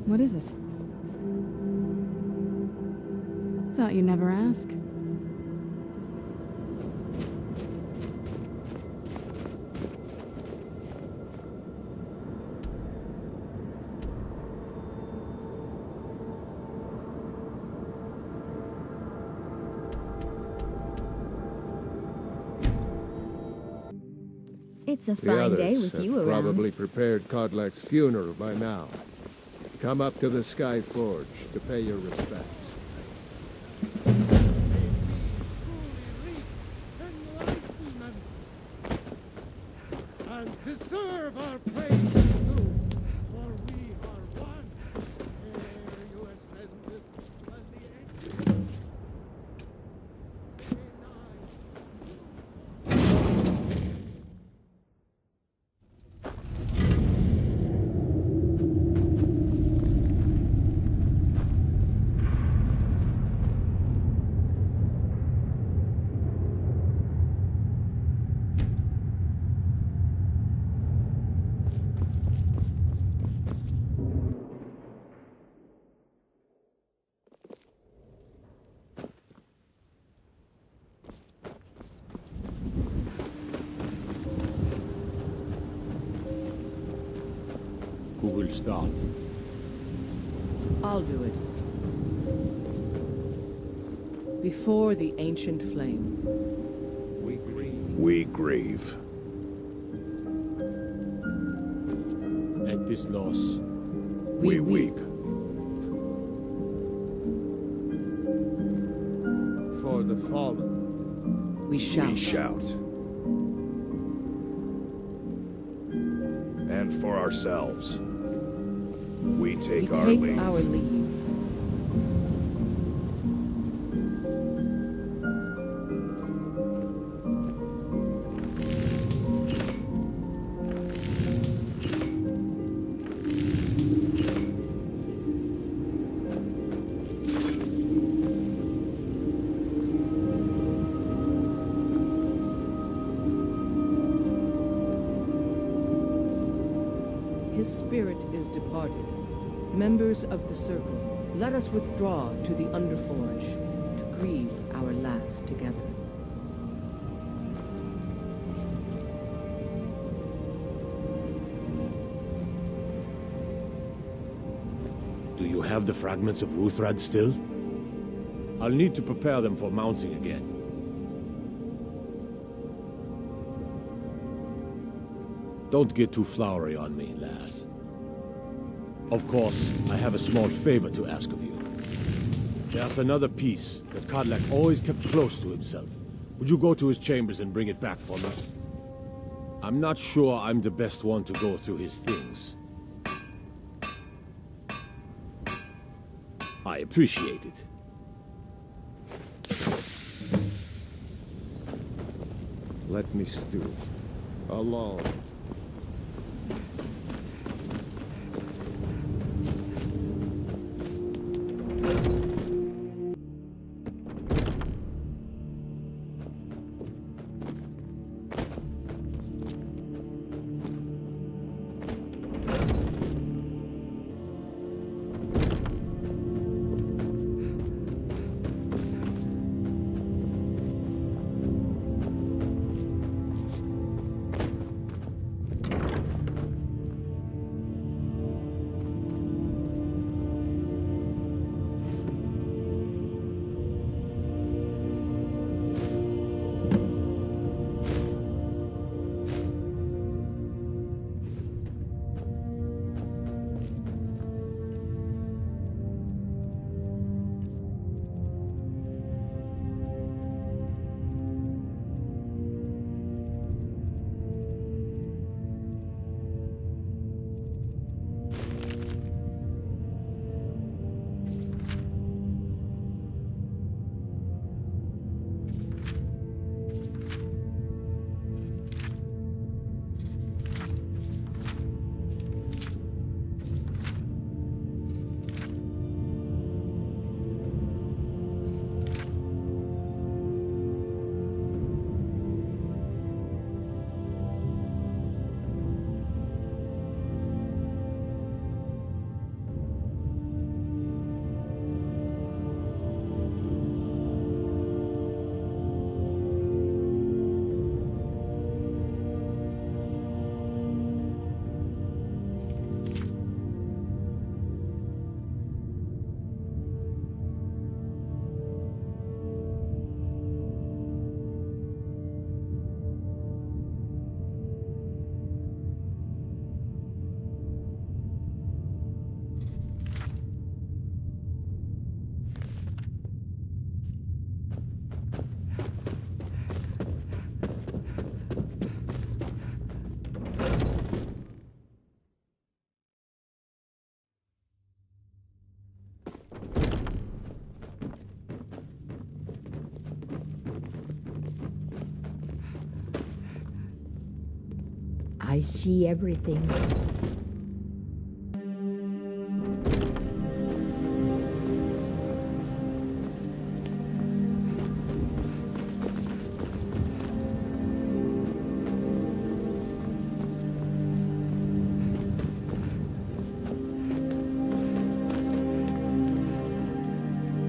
What is it? Thought you'd never ask. It's a fine day with you around. Probably prepared Kodlak's funeral by now. Come up to the Sky Forge to pay your respects. And deserve our praise too, for we are one. Ere you ascended, and the angels Who will start? I'll do it. Before the ancient flame. We grieve. We grieve. At this loss, We weep. For the fallen. We shout. We shout. And for ourselves, we take our leave. Our leave. His spirit is departed. Members of the Circle, let us withdraw to the Underforge to grieve our last together. do you have the fragments of Ruthrad still? I'll need to prepare them for mounting again. Don't get too flowery on me, lass. Of course, I have a small favor to ask of you. There's another piece that Kodlak always kept close to himself. Would you go to his chambers and bring it back for me? I'm not sure I'm the best one to go through his things. I appreciate it. Let me stew. Alone. I see everything.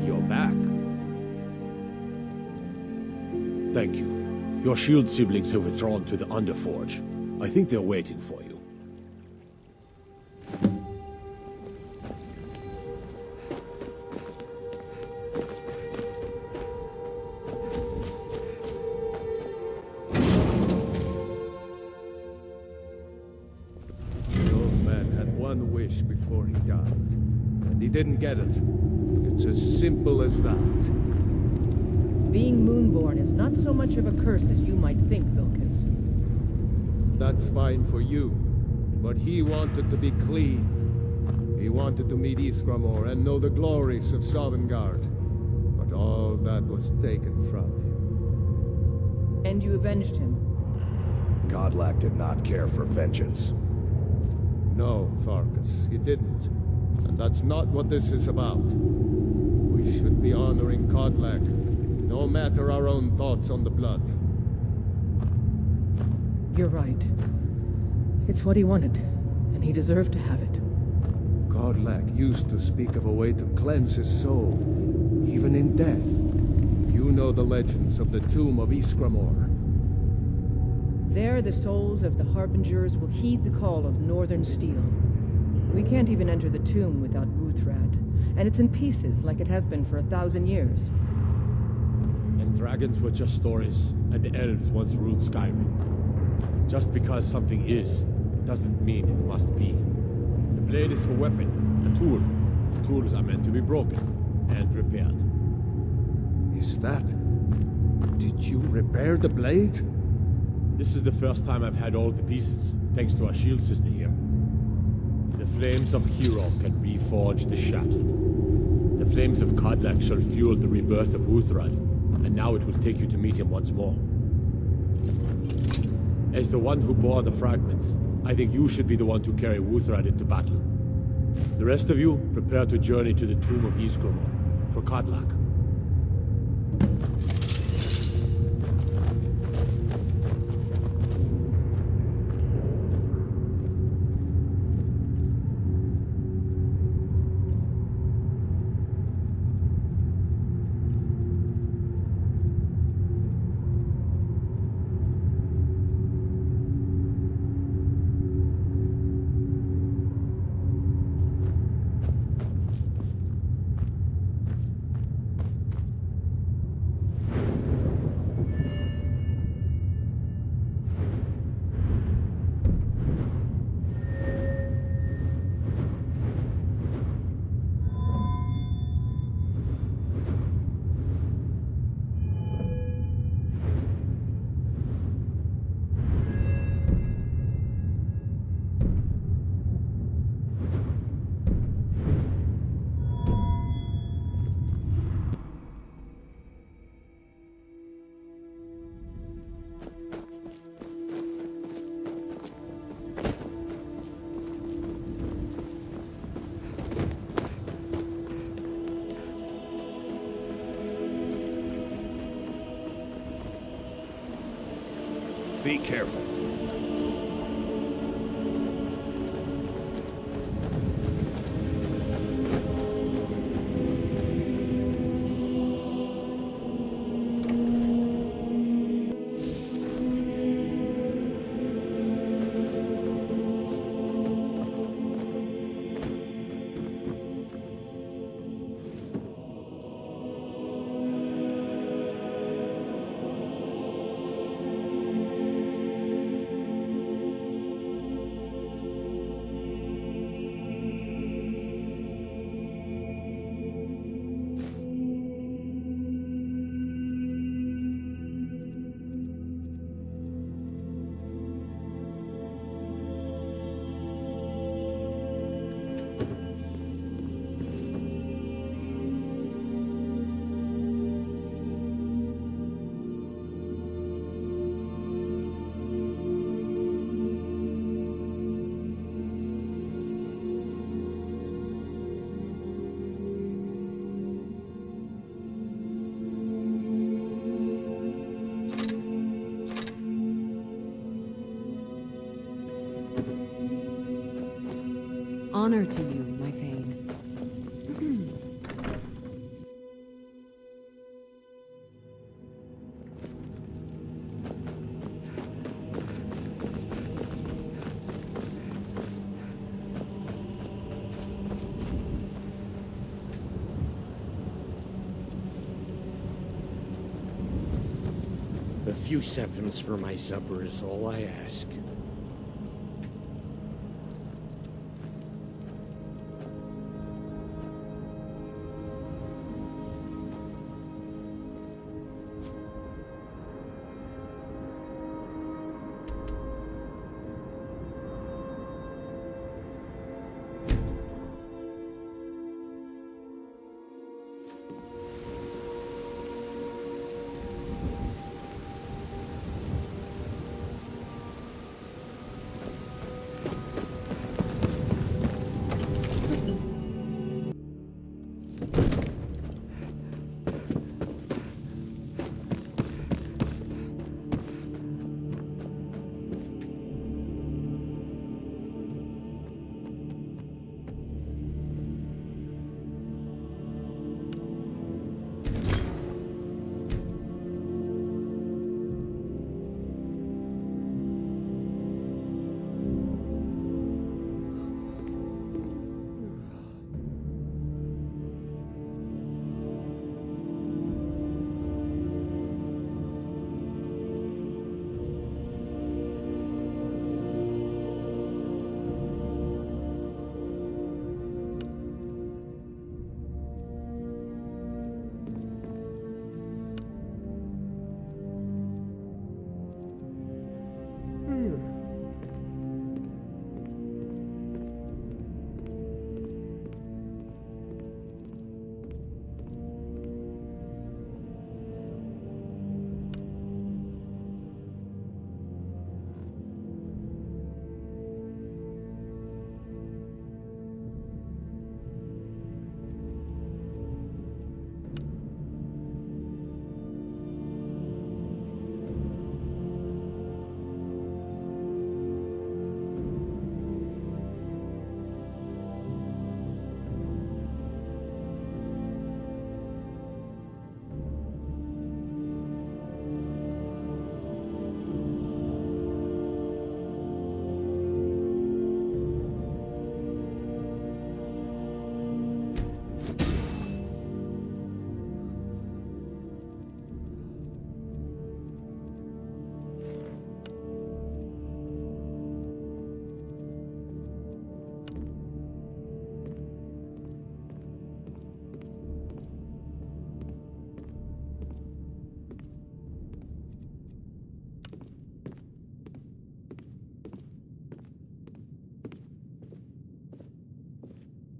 You're back. Thank you. Your shield siblings have withdrawn to the Underforge. I think they're waiting for you. The old man had one wish before he died, and he didn't get it. It's as simple as that. Being Moonborn is not so much of a curse as you might think, Vilcus. That's fine for you, but he wanted to be clean. He wanted to meet Ysgramor and know the glories of Sovngarde, but all that was taken from him. And you avenged him. Godlack did not care for vengeance. No, Farkas, he didn't. And that's not what this is about. We should be honoring Godlack, no matter our own thoughts on the blood. You're right. It's what he wanted, and he deserved to have it. Godlack used to speak of a way to cleanse his soul, even in death. You know the legends of the tomb of Ysgramor. There, the souls of the Harbingers will heed the call of Northern Steel. We can't even enter the tomb without Ruthrad, and it's in pieces like it has been for 1,000 years. And dragons were just stories, and elves once ruled Skyrim. Just because something is, doesn't mean it must be. The blade is a weapon, a tool. Tools are meant to be broken, and repaired. Is that... Did you repair the blade? This is the first time I've had all the pieces, thanks to our shield sister here. The flames of Hero can reforge the shattered. The flames of Kodlak shall fuel the rebirth of Ruthrad, and now it will take you to meet him once more. As the one who bore the fragments, I think you should be the one to carry Ruthrad into battle. The rest of you, prepare to journey to the tomb of Ysgramor, for Kodlak. Be careful. honor to you, my Thane. A few seconds for my supper is all I ask.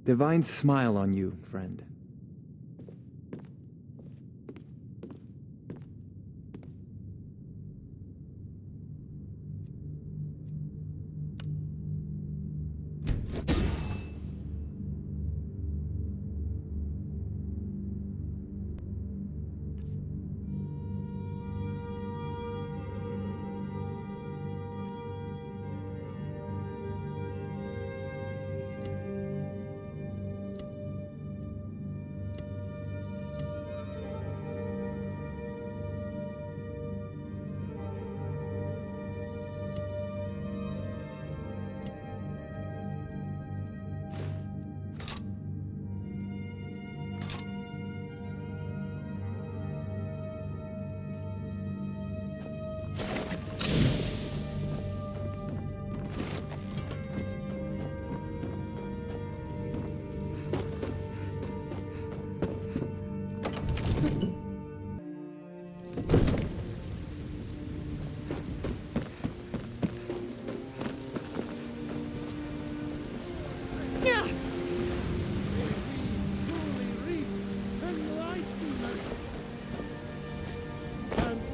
Divine smile on you, friend.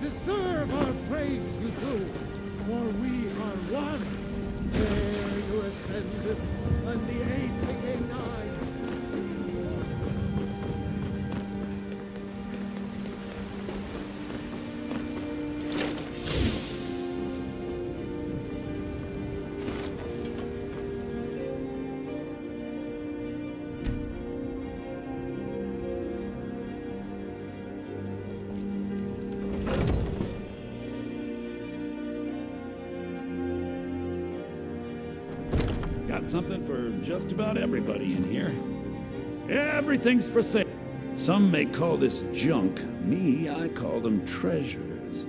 Deserve our praise you do, for we are one. There you ascended, and the age became nigh. got something for just about everybody in here. Everything's for sale. Some may call this junk. Me, I call them treasures.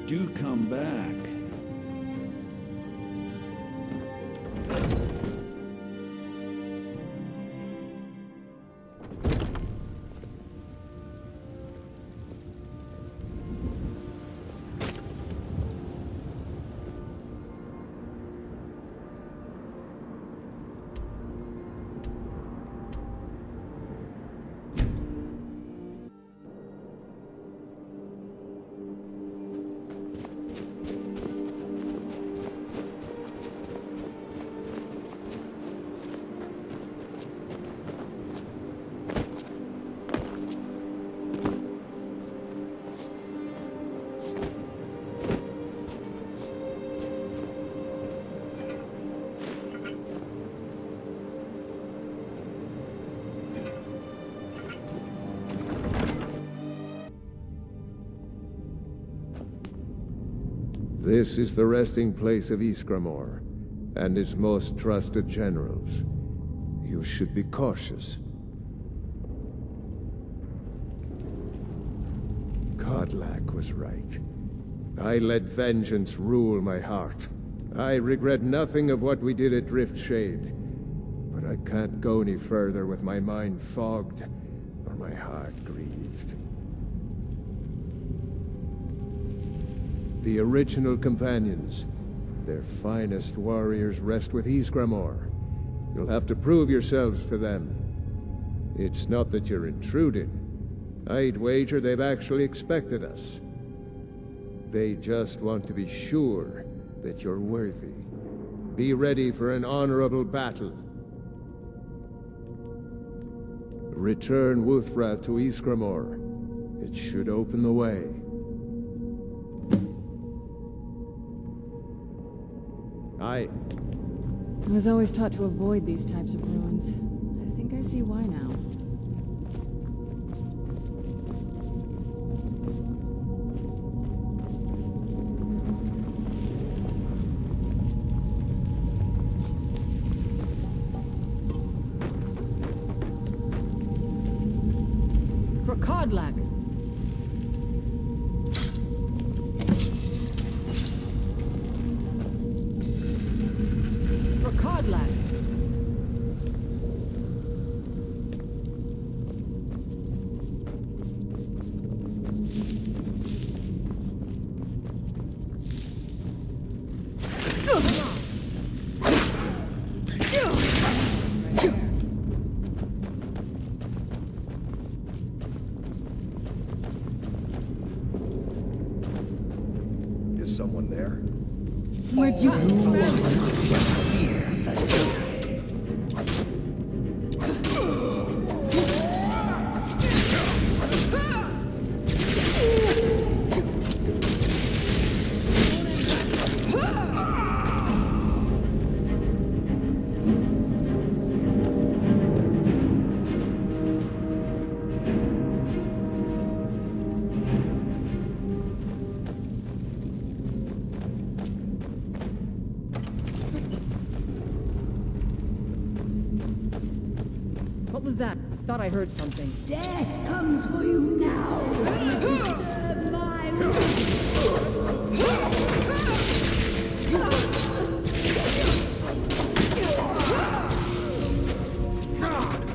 Do come back. This is the resting place of Ysgramor, and its most trusted generals. You should be cautious. Kodlak was right. I let vengeance rule my heart. I regret nothing of what we did at Driftshade, but I can't go any further with my mind fogged or my heart grieved. The original companions, their finest warriors, rest with Ysgramor. You'll have to prove yourselves to them. It's not that you're intruding. I'd wager they've actually expected us. They just want to be sure that you're worthy. Be ready for an honorable battle. Return Wuthra to Ysgramor. It should open the way. I was always taught to avoid these types of ruins. I think I see why now. For Kodlak. For Kodlak. Is someone there? Where'd you What was that? Thought I heard something. Death comes for you now. Disturb my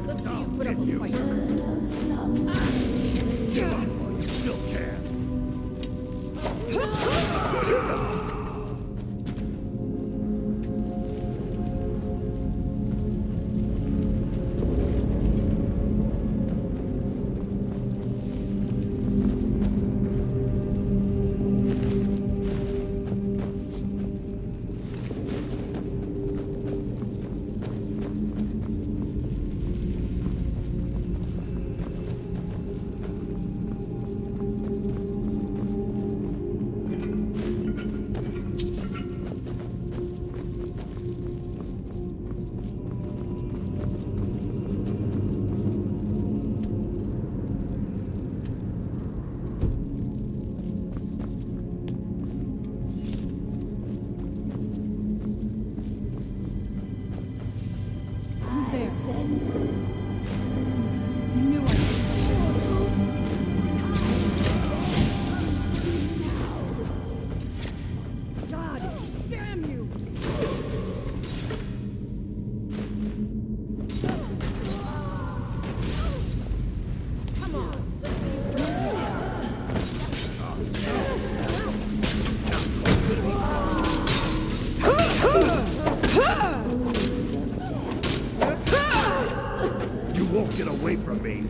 Let's see you put up a fight. You still can. You knew I God damn you! Come on. You won't get away from me.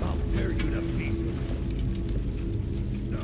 I'll tear you to pieces. No.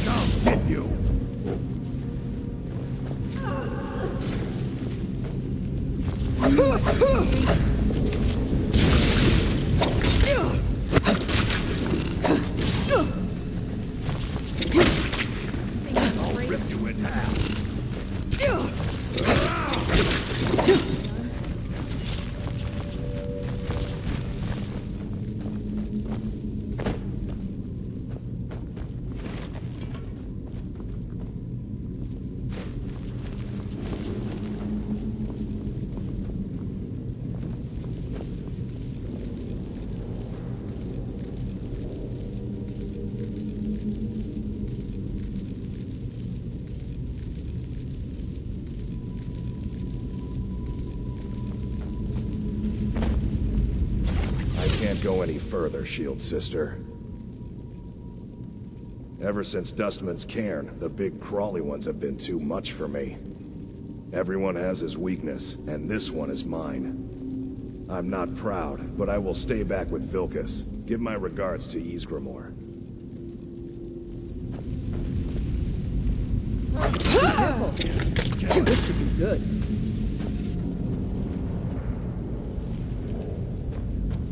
I'll get you. I'll rip you in half. I can't go any further, Shield Sister. Ever since Dustman's cairn, the big crawly ones have been too much for me. Everyone has his weakness, and this one is mine. I'm not proud, but I will stay back with Vilkas. Give my regards to Ysgramor. Careful. This could be good.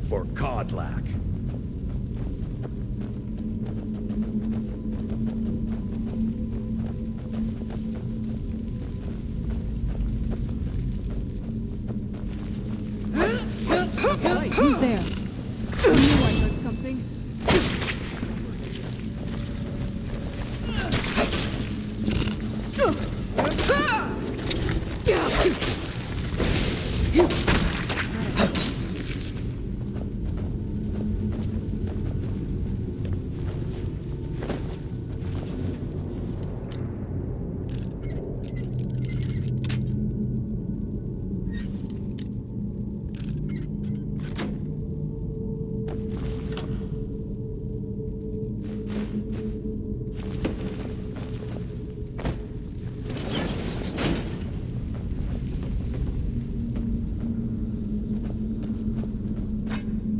For Kodlak. Who's there? I knew I heard something.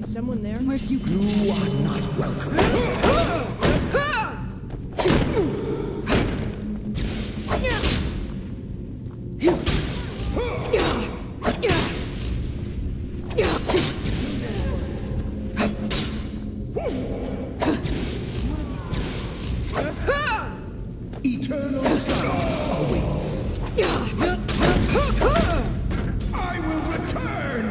Someone there? Where'd you go? You are not welcome. Eternal star awaits. I will return!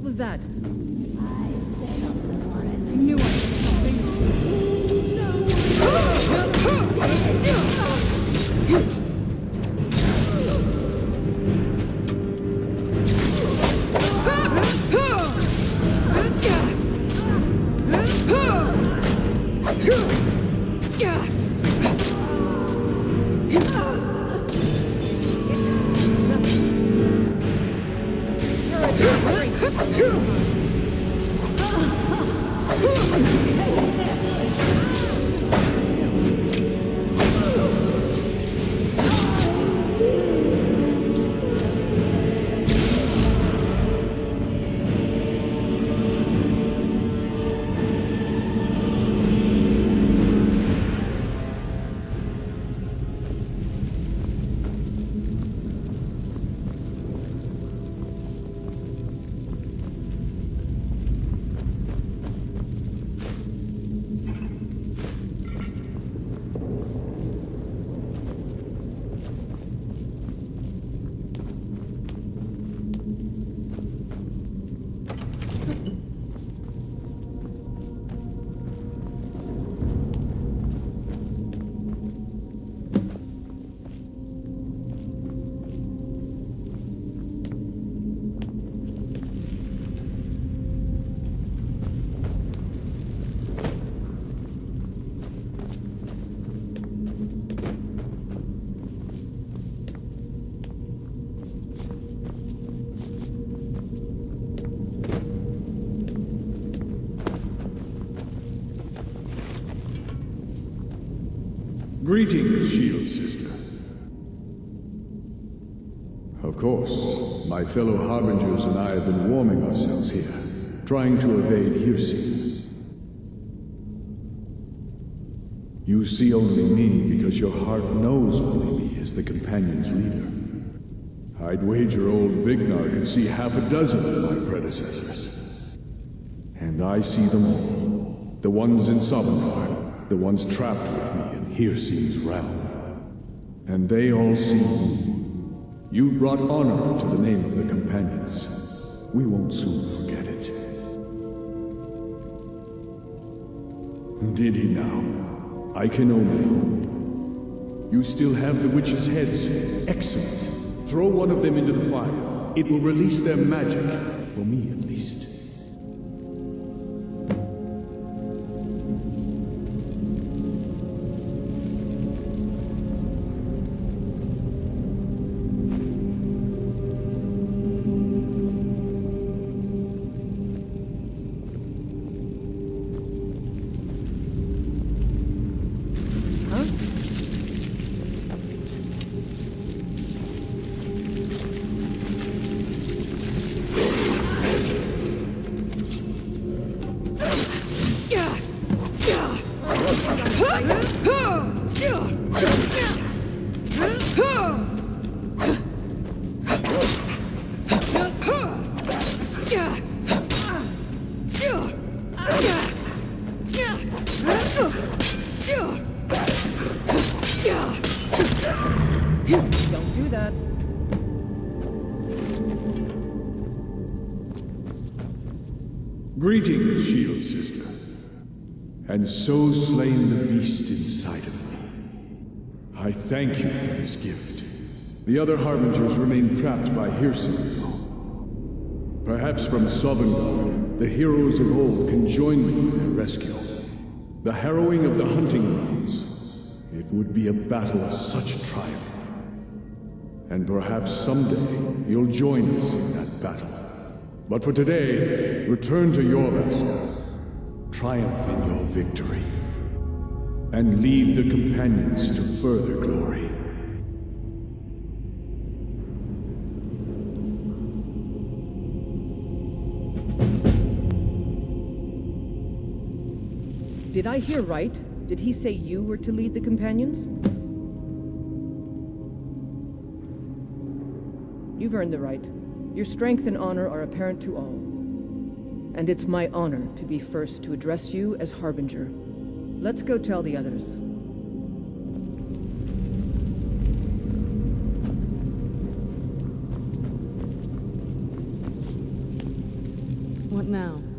was that? I knew I was something. Greetings, Shield Sister. Of course, my fellow Harbingers and I have been warming ourselves here, trying to evade Hirsi. You see only me because your heart knows only me as the Companion's leader. I'd wager old Vignar could see half a dozen of my predecessors. And I see them all. The ones in Sovngarde, the ones trapped with me in Hirsi's realm. And they all see you. You've brought honor to the name of the Companions. We won't soon forget it. Did he now? I can only hope. You still have the witches' heads. Excellent. Throw one of them into the fire. It will release their magic. For me, at least. Don't do that. Greetings, Shield Sister. And so slain the beast inside of me. I thank you for this gift. The other Harbingers remain trapped by Hirsi. Perhaps from Sovngarde, the heroes of old can join me in their rescue. The harrowing of the hunting grounds. It would be a battle of such triumph. And perhaps someday you'll join us in that battle. But for today, return to your rest. Triumph in your victory. And lead the Companions to further glory. Did I hear right? Did he say you were to lead the Companions? You've earned the right. Your strength and honor are apparent to all. And it's my honor to be first to address you as Harbinger. Let's go tell the others. now?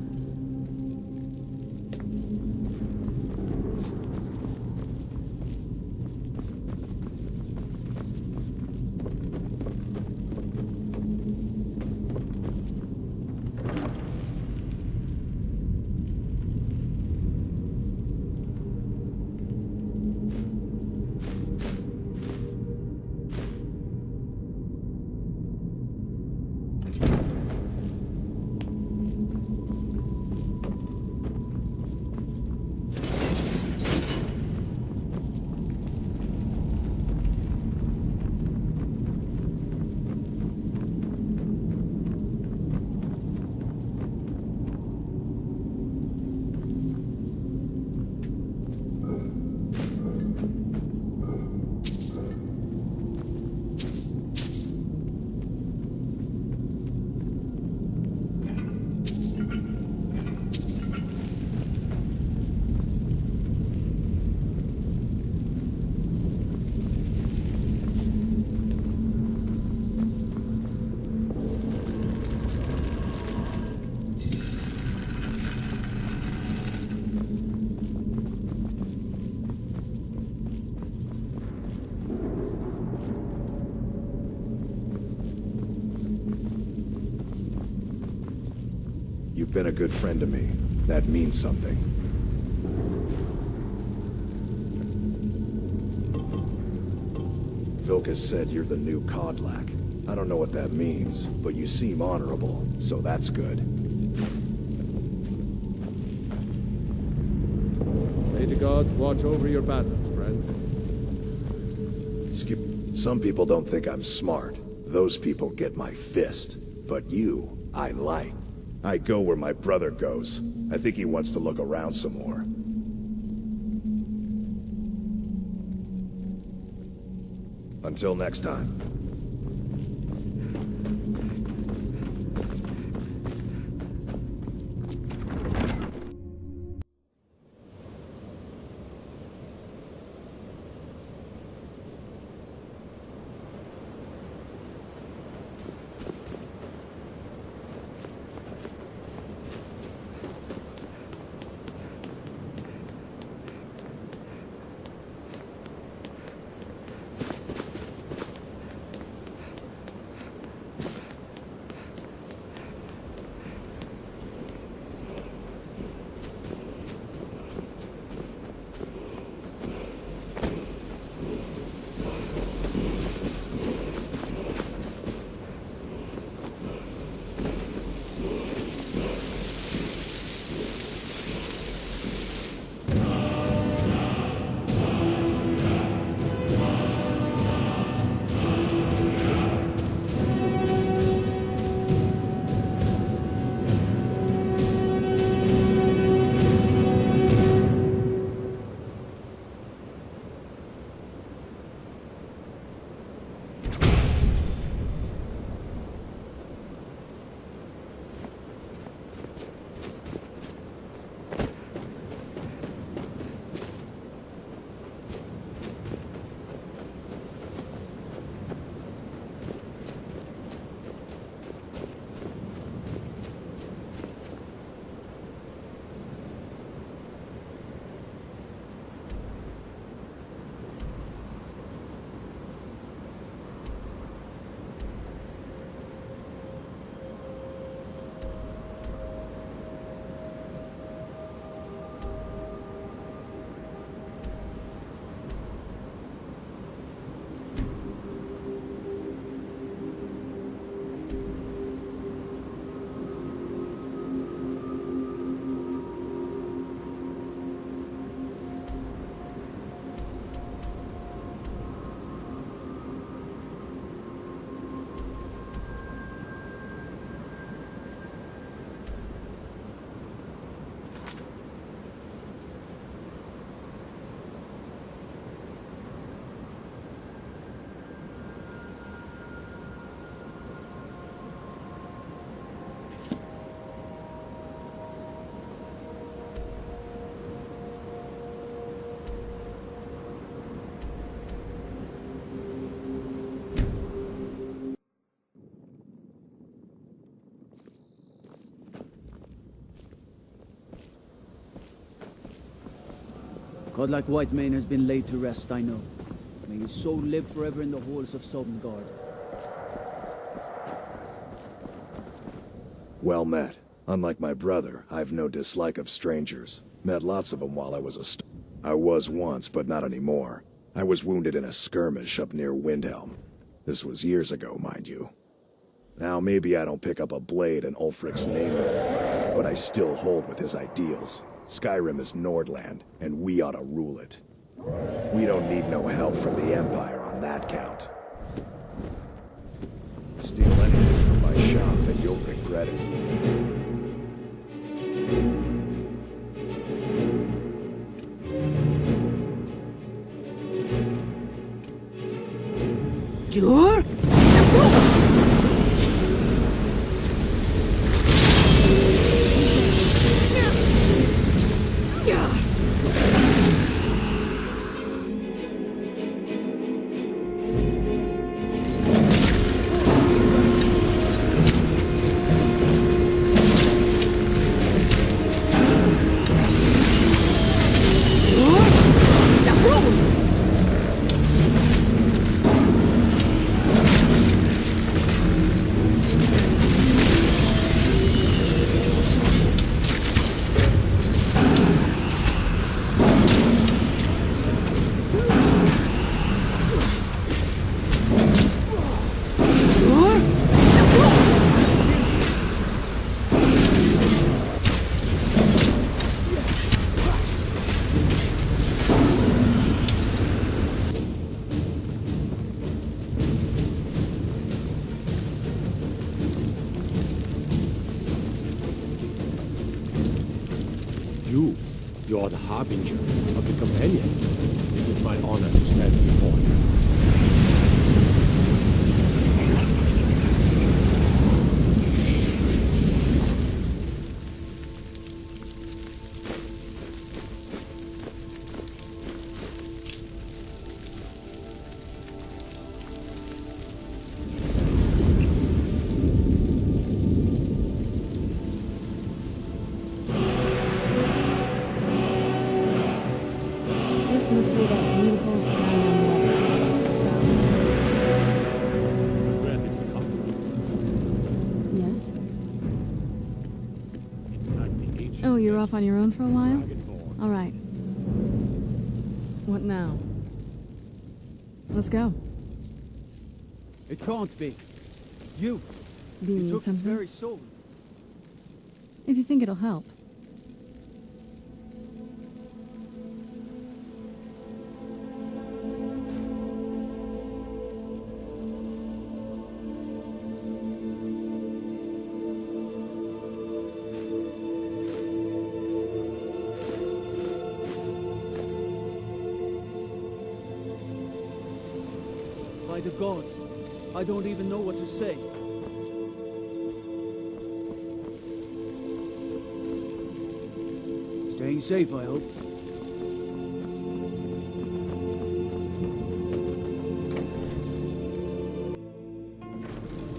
You've been a good friend to me. That means something. Vilkas said you're the new Kodlak. I don't know what that means, but you seem honorable, so that's good. May the gods watch over your battles, friend. Some people don't think I'm smart. Those people get my fist. But you, I like. I go where my brother goes. I think he wants to look around some more. Until next time. Godlike Whitemane has been laid to rest, I know. May his soul live forever in the halls of Sovngarde. Well met. Unlike my brother, I've no dislike of strangers. Met lots of them while I was I was once, but not anymore. I was wounded in a skirmish up near Windhelm. This was years ago, mind you. Now, maybe I don't pick up a blade in Ulfric's name no more, but I still hold with his ideals. Skyrim is Nordland, and we ought to rule it. We don't need no help from the Empire on that count. Steal anything from my shop and you'll regret it. Jur? You are the harbinger of the companions. It is my honor to stand before you. This must be that beautiful Skyrim Where did you come from? Yes? It's like the ancient Oh, you're off on your own for a while? Dragonborn. All right. What now? Let's go. It can't be. You. Do you You need took his something? very soul. If you think it'll help. By the gods, I don't even know what to say. Staying safe, I hope.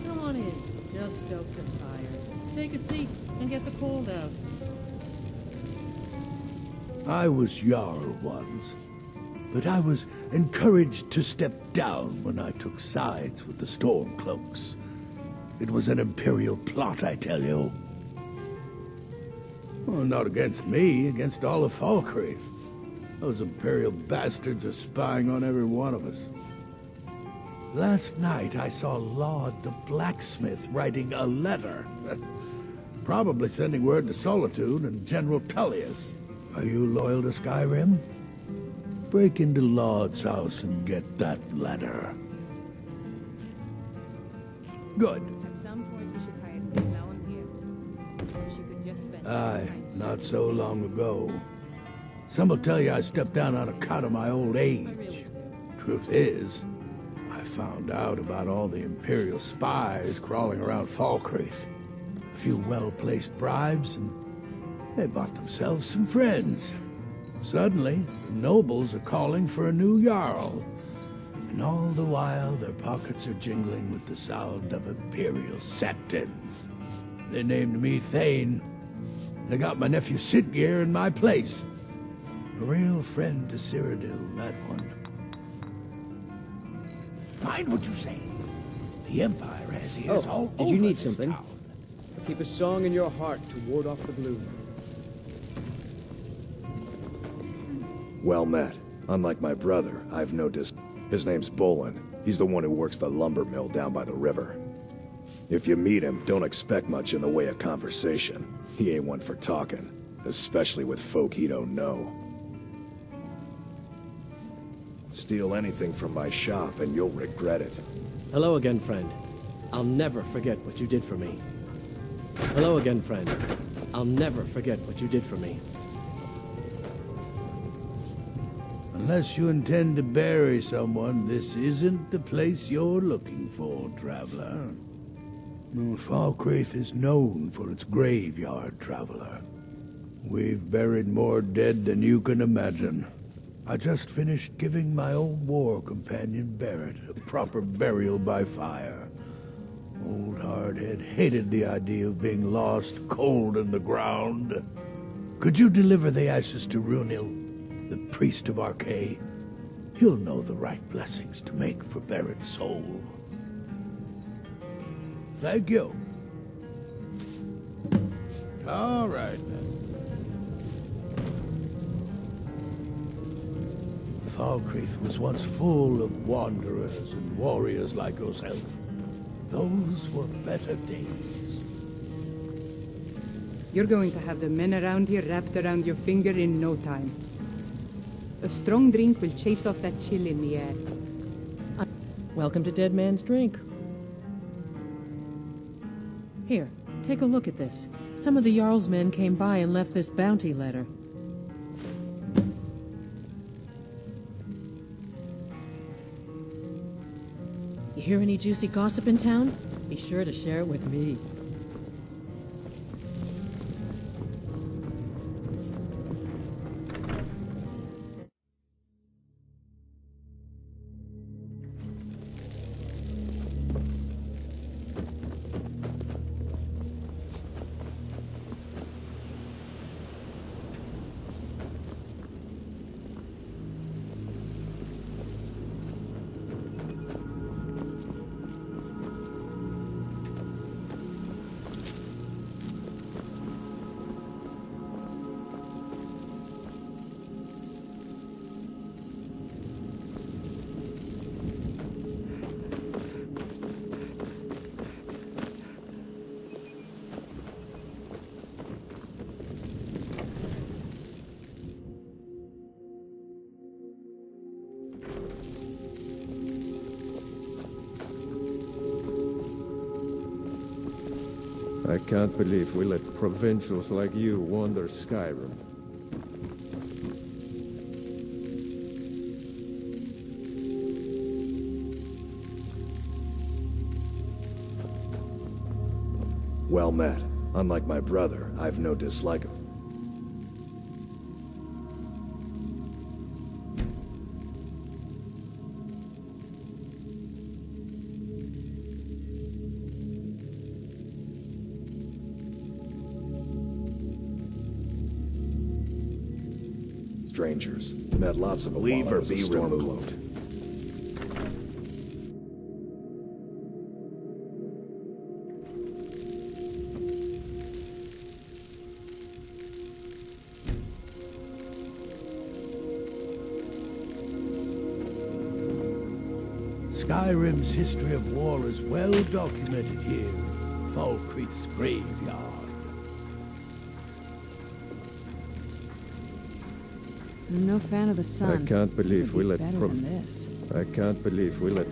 Come on in. Just stoke the fire. Take a seat and get the cold out. I was Jarl once, but I was encouraged to step down when I took sides with the Stormcloaks. It was an Imperial plot, I tell you. Well, not against me, against all of Falkreath. Those Imperial bastards are spying on every one of us. Last night I saw Laud the blacksmith writing a letter. Probably sending word to Solitude and General Tullius. Are you loyal to Skyrim? Break into Laud's house and get that letter. Good. At some point we should hire things out here. She could just spend Aye, not so long ago. Some will tell you I stepped down on account of my old age. Truth is, I found out about all the Imperial spies crawling around Falkreath. A few well-placed bribes, and they bought themselves some friends. Suddenly, the nobles are calling for a new Jarl. And all the while, their pockets are jingling with the sound of Imperial septons. They named me Thane. They got my nephew Dengeir in my place. A real friend to Cyrodiil, that one. Mind what you say. The Empire has ears all did you over need this something? town. Keep a song in your heart to ward off the gloom. Well met. Unlike my brother, I've no His name's Bolin. He's the one who works the lumber mill down by the river. If you meet him, don't expect much in the way of conversation. He ain't one for talking, especially with folk he don't know. Steal anything from my shop and you'll regret it. Hello again, friend. I'll never forget what you did for me. Hello again, friend. I'll never forget what you did for me. Unless you intend to bury someone, this isn't the place you're looking for, traveler. Falkreath is known for its graveyard, traveler. We've buried more dead than you can imagine. I just finished giving my old war companion Berit a proper burial by fire. Old Hardhead hated the idea of being lost cold in the ground. Could you deliver the ashes to Runil, the priest of Archay? He'll know the right blessings to make for Berit's soul. Thank you. All right, then. Falkreath was once full of wanderers and warriors like yourself. Those were better days. You're going to have the men around here wrapped around your finger in no time. A strong drink will chase off that chill in the air. Welcome to Dead Man's Drink. Here, take a look at this. Some of the Jarl's men came by and left this bounty letter. You hear any juicy gossip in town? Be sure to share it with me. I can't believe we let provincials like you wander Skyrim. Well met. Unlike my brother, I've no dislike of him. Strangers. Met lots of them. Leave or be removed. Skyrim's history of war is well documented here, Falkreath's graveyard. I'm no fan of the sun. I can't believe we let better than this. I can't believe we let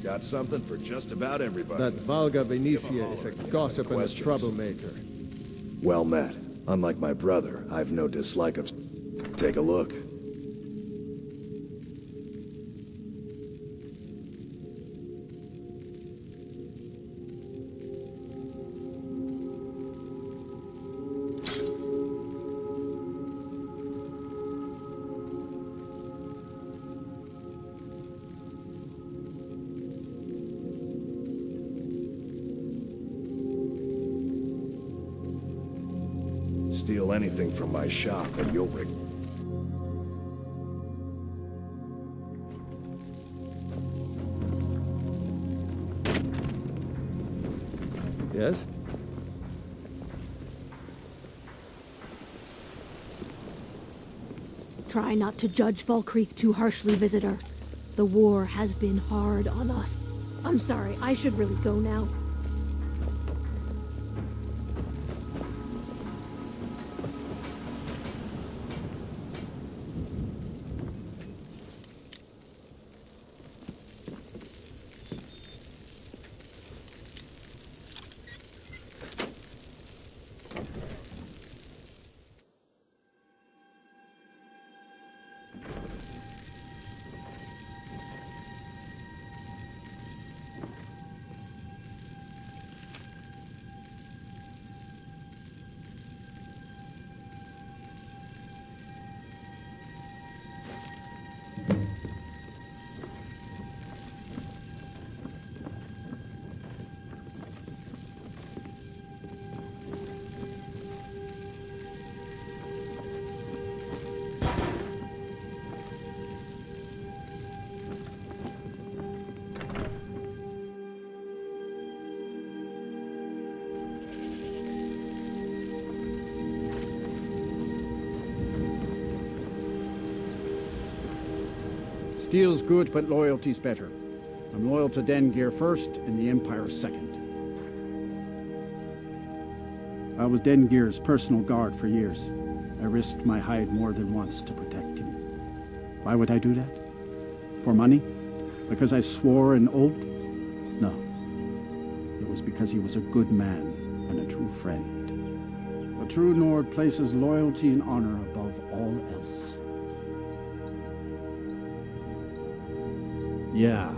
Got something for just about everybody. That Valga Venetia is a gossip and a troublemaker. Well met. Unlike my brother, I've no dislike of... Take a look. Steal anything from my shop and you'll Yes? Try not to judge Falkreath too harshly, visitor. The war has been hard on us. I'm sorry, I should really go now. Steel's good, but loyalty's better. I'm loyal to Dengeir first, and the Empire second. I was Dengeir's personal guard for years. I risked my hide more than once to protect him. Why would I do that? For money? Because I swore an oath? No. It was because he was a good man and a true friend. A true Nord places loyalty and honor above all else. Yeah.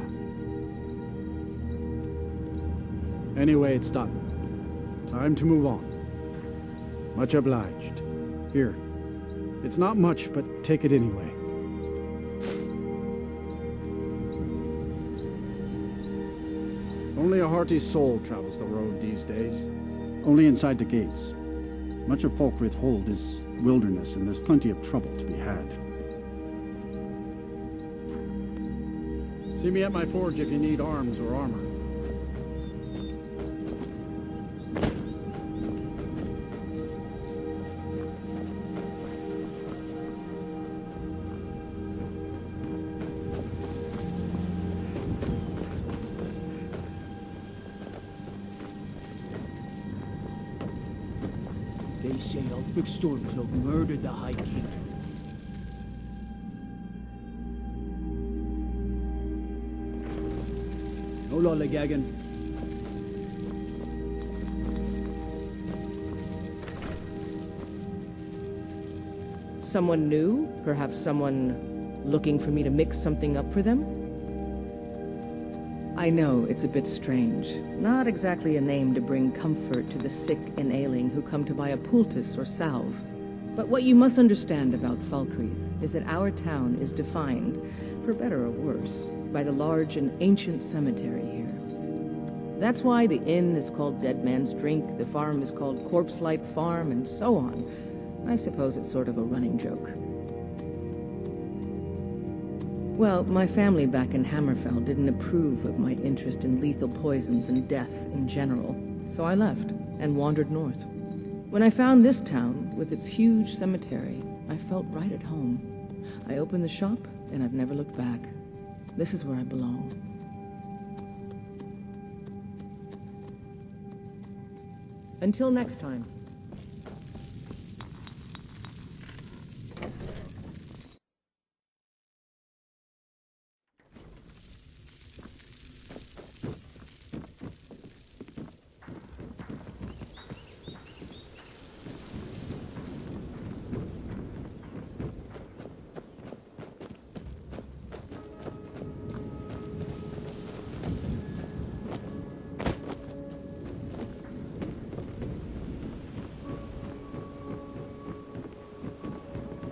Anyway, it's done. Time to move on. Much obliged. Here. It's not much, but take it anyway. Only a hearty soul travels the road these days. Only inside the gates. Much of Falkreath Hold is wilderness, and there's plenty of trouble to be had. See me at my forge if you need arms or armor. They say Ulfric Stormcloak murdered the High King. No lollygagging. Someone new? Perhaps someone looking for me to mix something up for them? I know it's a bit strange. Not exactly a name to bring comfort to the sick and ailing who come to buy a poultice or salve. But what you must understand about Falkreath is that our town is defined, for better or worse, by the large and ancient cemetery here. That's why the inn is called Dead Man's Drink, the farm is called Corpse Light Farm, and so on. I suppose it's sort of a running joke. Well, my family back in Hammerfell didn't approve of my interest in lethal poisons and death in general, so I left and wandered north. When I found this town, with its huge cemetery, I felt right at home. I opened the shop, and I've never looked back. This is where I belong. Until next time.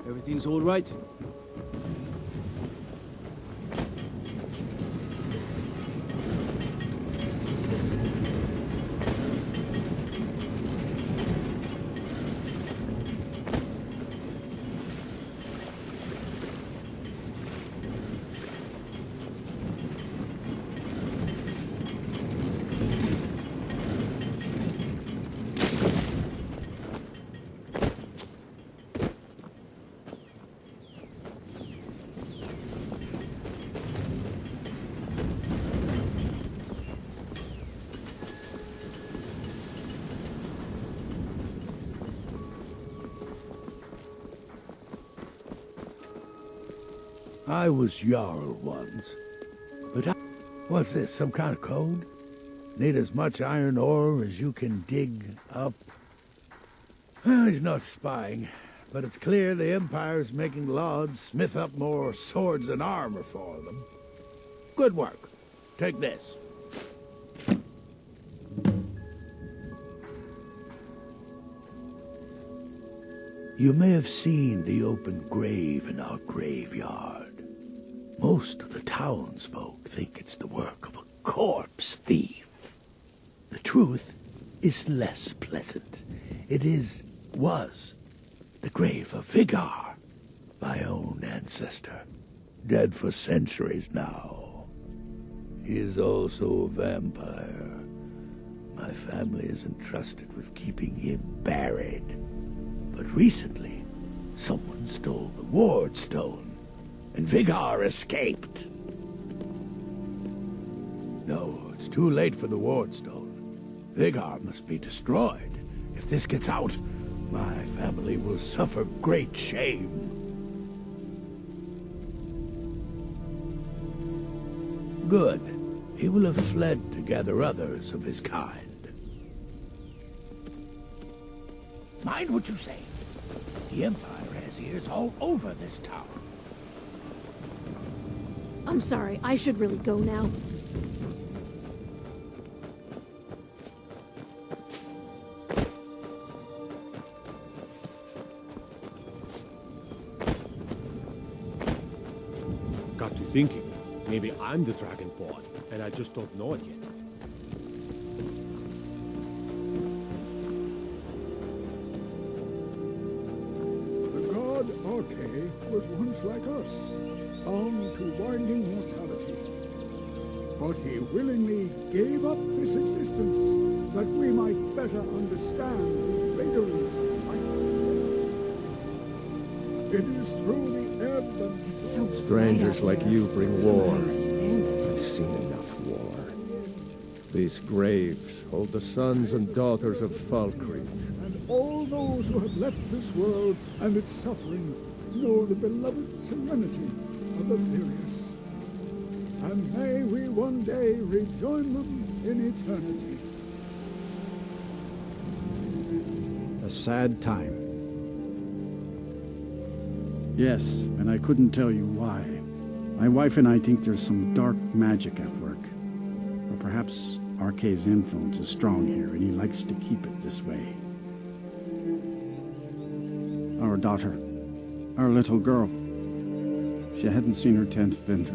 Everything's all right? I was Jarl once. But what's this, some kind of code? Need as much iron ore as you can dig up? Well, he's not spying, but it's clear the Empire's making Lords smith up more swords and armor for them. Good work. Take this. You may have seen the open grave in our graveyard. Most of the townsfolk think it's the work of a corpse thief. The truth is less pleasant. It was the grave of Vigar, my own ancestor, dead for centuries now. He is also a vampire. My family is entrusted with keeping him buried. But recently, someone stole the Ward Stone, and Vigar escaped. No, it's too late for the Ward Stone. Vigar must be destroyed. If this gets out, my family will suffer great shame. Good. He will have fled to gather others of his kind. Mind what you say. The Empire has ears all over this town. I'm sorry, I should really go now. Got to thinking. Maybe I'm the Dragonborn, and I just don't know it yet. Arche was once like us, bound to winding mortality. But he willingly gave up this existence that we might better understand the vagaries of life. It is through the ebb and so Strangers like you bring war. I've seen enough war. These graves hold the sons and daughters of Falkreath. all those who have left this world and its suffering know the beloved serenity of the Berit. And may we one day rejoin them in eternity. A sad time. Yes, and I couldn't tell you why. My wife and I think there's some dark magic at work. Or perhaps Arche's influence is strong here, and he likes to keep it this way. Our daughter, our little girl, she hadn't seen her 10th winter.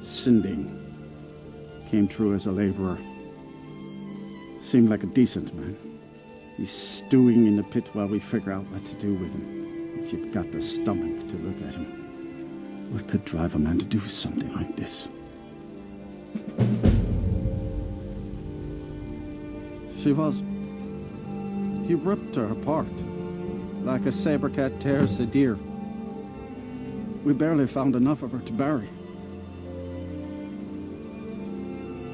Sinding came true as a laborer. Seemed like a decent man. He's stewing in the pit while we figure out what to do with him. If you've got the stomach to look at him. What could drive a man to do something like this? She was. He ripped her apart, like a saber cat tears a deer. We barely found enough of her to bury.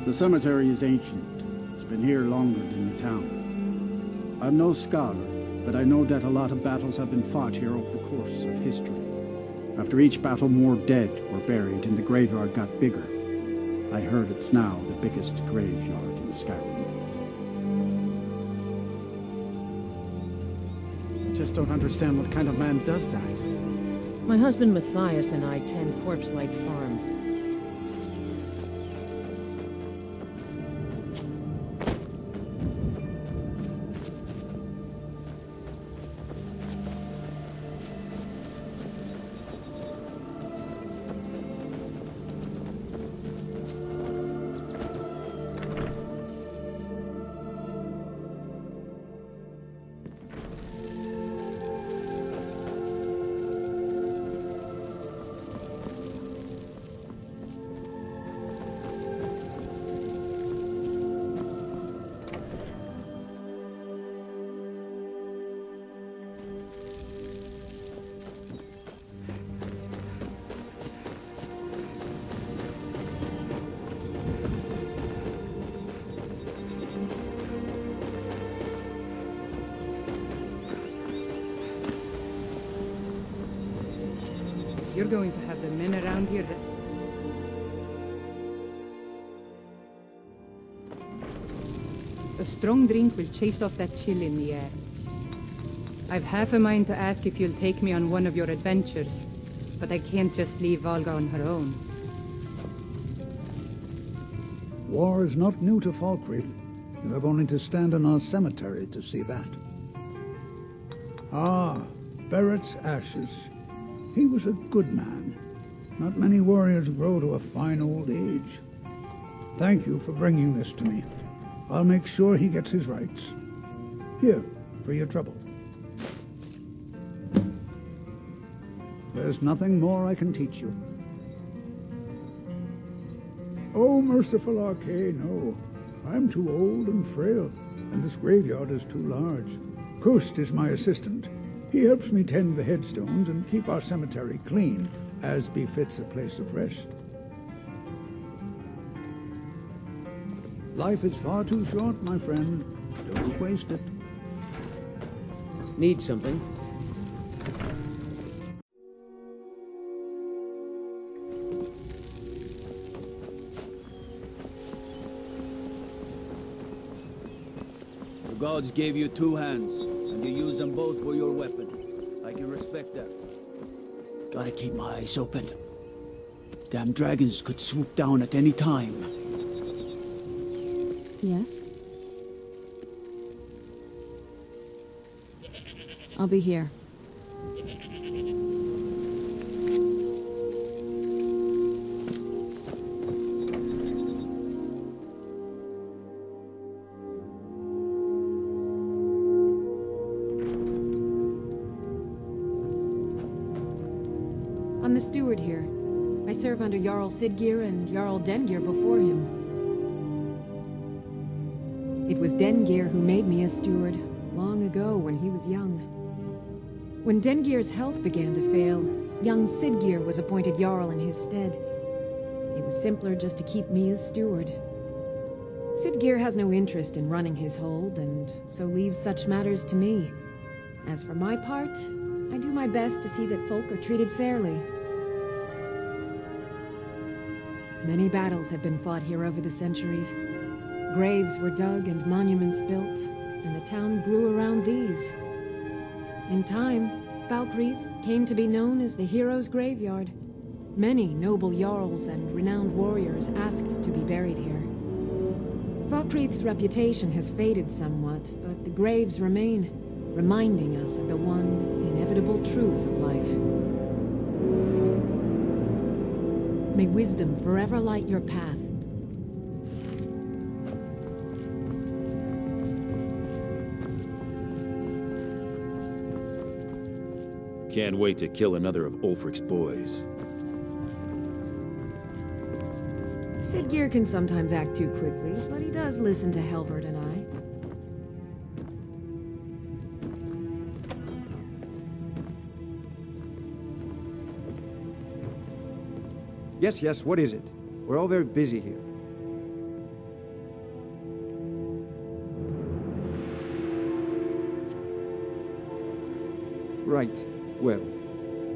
The cemetery is ancient. It's been here longer than the town. I'm no scholar, but I know that a lot of battles have been fought here over the course of history. After each battle, more dead were buried, and the graveyard got bigger. I heard it's now the biggest graveyard in Skyrim. I just don't understand what kind of man does that. My husband Matthias and I tend Corpse Light Farm. You're going to have the men around here. A strong drink will chase off that chill in the air. I've half a mind to ask if you'll take me on one of your adventures, but I can't just leave Valga on her own. War is not new to Falkreath. You have only to stand in our cemetery to see that. Ah, Berit's ashes. He was a good man. Not many warriors grow to a fine old age. Thank you for bringing this to me. I'll make sure he gets his rights. Here, for your trouble. There's nothing more I can teach you. Oh, merciful Arcane, no. I'm too old and frail, and this graveyard is too large. Kust is my assistant. He helps me tend the headstones and keep our cemetery clean, as befits a place of rest. Life is far too short, my friend. Don't waste it. Need something? The gods gave you two hands, and you use them both for your weapon. I can respect that. Gotta keep my eyes open. Damn dragons could swoop down at any time. Yes? I'll be here. I'm the steward here. I serve under Jarl Sidgeir and Jarl Dengeir before him. It was Dengeir who made me a steward, long ago when he was young. When Dengeir's health began to fail, young Sidgeir was appointed Jarl in his stead. It was simpler just to keep me as steward. Sidgeir has no interest in running his hold, and so leaves such matters to me. As for my part, I do my best to see that folk are treated fairly. Many battles have been fought here over the centuries. Graves were dug and monuments built, and the town grew around these. In time, Falkreath came to be known as the Heroes' Graveyard. Many noble jarls and renowned warriors asked to be buried here. Falkreath's reputation has faded somewhat, but the graves remain, reminding us of the one inevitable truth of life. May wisdom forever light your path. Can't wait to kill another of Ulfric's boys. Sidgeir can sometimes act too quickly, but he does listen to Helvert and I. Yes, what is it? We're all very busy here. Right. Well,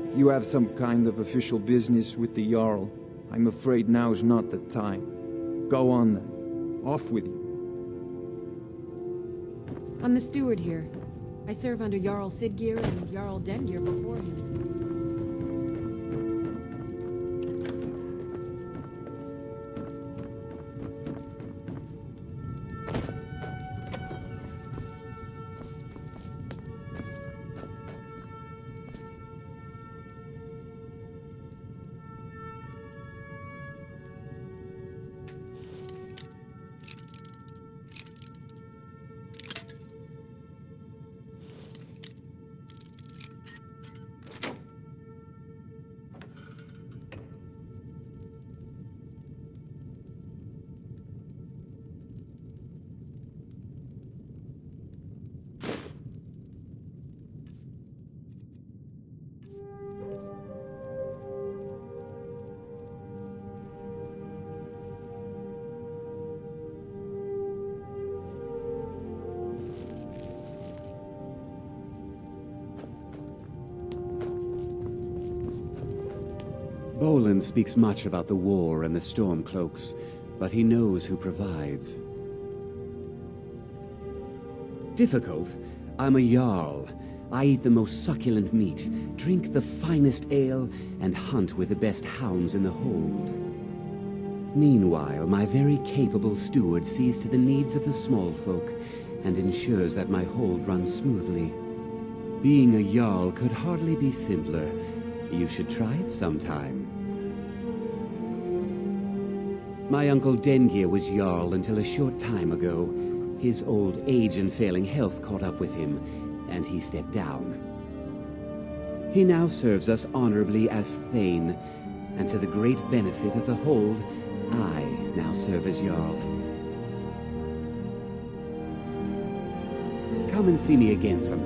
if you have some kind of official business with the Jarl, I'm afraid now's not the time. Go on then. Off with you. I'm the steward here. I serve under Jarl Sidgeir and Jarl Dengeir before him. Bolin speaks much about the war and the Stormcloaks, but he knows who provides. Difficult? I'm a Jarl. I eat the most succulent meat, drink the finest ale, and hunt with the best hounds in the hold. Meanwhile, my very capable steward sees to the needs of the small folk, and ensures that my hold runs smoothly. Being a Jarl could hardly be simpler. You should try it sometime. My uncle Dengeir was Jarl until a short time ago. His old age and failing health caught up with him, and he stepped down. He now serves us honorably as Thane, and to the great benefit of the hold, I now serve as Jarl. Come and see me again sometime.